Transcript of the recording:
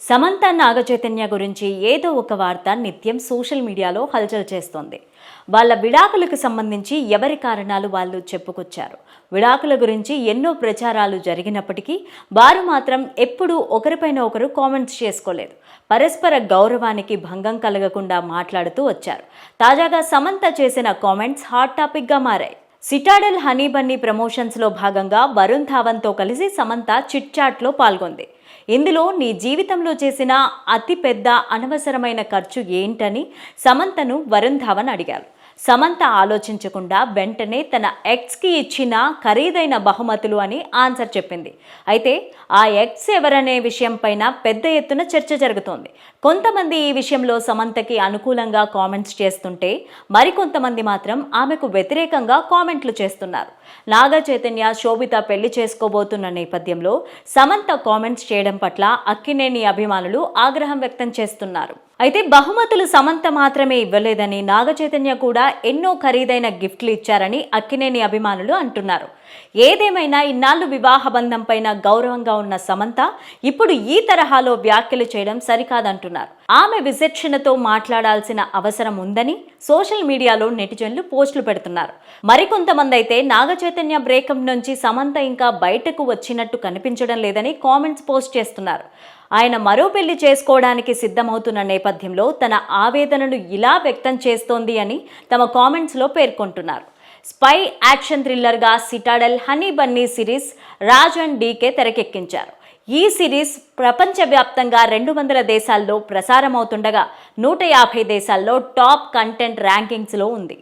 సమంత నాగచైతన్య గురించి ఏదో ఒక వార్త నిత్యం సోషల్ మీడియాలో హల్చల్ చేస్తోంది. వాళ్ళ విడాకులకు సంబంధించి ఎవరి కారణాలు వాళ్ళు చెప్పుకొచ్చారు. విడాకుల గురించి ఎన్నో ప్రచారాలు జరిగినప్పటికీ వారు మాత్రం ఎప్పుడూ ఒకరిపైన ఒకరు కామెంట్స్ చేసుకోలేదు. పరస్పర గౌరవానికి భంగం కలగకుండా మాట్లాడుతూ వచ్చారు. తాజాగా సమంత చేసిన కామెంట్స్ హాట్ టాపిక్గా మారాయి. సిటాడెల్ హనీ బన్నీ ప్రమోషన్స్లో భాగంగా వరుణ్ ధావన్తో కలిసి సమంత చిట్ చాట్లో పాల్గొంది. ఇందులో నీ జీవితంలో చేసిన అతి పెద్ద అనవసరమైన ఖర్చు ఏంటని సమంతను వరుణ్ ధావన్ అడిగారు. సమంత ఆలోచించకుండా వెంటనే తన ఎక్స్కి ఇచ్చిన ఖరీదైన బహుమతులు అని ఆన్సర్ చెప్పింది. అయితే ఆ ఎక్స్ ఎవరనే విషయంపైన పెద్ద ఎత్తున చర్చ జరుగుతోంది. కొంతమంది ఈ విషయంలో సమంతకి అనుకూలంగా కామెంట్స్ చేస్తుంటే మరికొంతమంది మాత్రం ఆమెకు వ్యతిరేకంగా కామెంట్లు చేస్తున్నారు. నాగ చైతన్య శోభిత పెళ్లి చేసుకోబోతున్న నేపథ్యంలో సమంత కామెంట్స్ చేయడం పట్ల అక్కినేని అభిమానులు ఆగ్రహం వ్యక్తం చేస్తున్నారు. అయితే బహుమతులు సమంత మాత్రమే ఇవ్వలేదని, నాగ చైతన్య కూడా ఎన్నో ఖరీదైన గిఫ్ట్లు ఇచ్చారని అక్కినేని అభిమానులు అంటున్నారు. ఏదేమైనా ఇన్నాళ్లు వివాహ బంధం పైన గౌరవంగా ఉన్న సమంత ఇప్పుడు ఈ తరహాలో వ్యాఖ్యలు చేయడం సరికాదంటున్నారు. ఆమె విచక్షణతో మాట్లాడాల్సిన అవసరం ఉందని సోషల్ మీడియాలో నెటిజన్లు పోస్టులు పెడుతున్నారు. మరికొంతమంది అయితే నాగ చైతన్య బ్రేకప్ నుంచి సమంత ఇంకా బయటకు వచ్చినట్టు కనిపించడం లేదని కామెంట్స్ పోస్ట్ చేస్తున్నారు. ఆయన మరో పెళ్లి చేసుకోవడానికి సిద్ధమవుతున్న నేపథ్యంలో తన ఆవేదనను ఇలా వ్యక్తం చేస్తోంది అని తమ కామెంట్స్లో పేర్కొంటున్నారు. స్పై యాక్షన్ థ్రిల్లర్గా Citadel Honey Bunny series Raj and DK తెరకెక్కించారు. ఈ సిరీస్ ప్రపంచవ్యాప్తంగా 200 దేశాల్లో ప్రసారమవుతుండగా 150 దేశాల్లో టాప్ కంటెంట్ ర్యాంకింగ్స్లో ఉంది.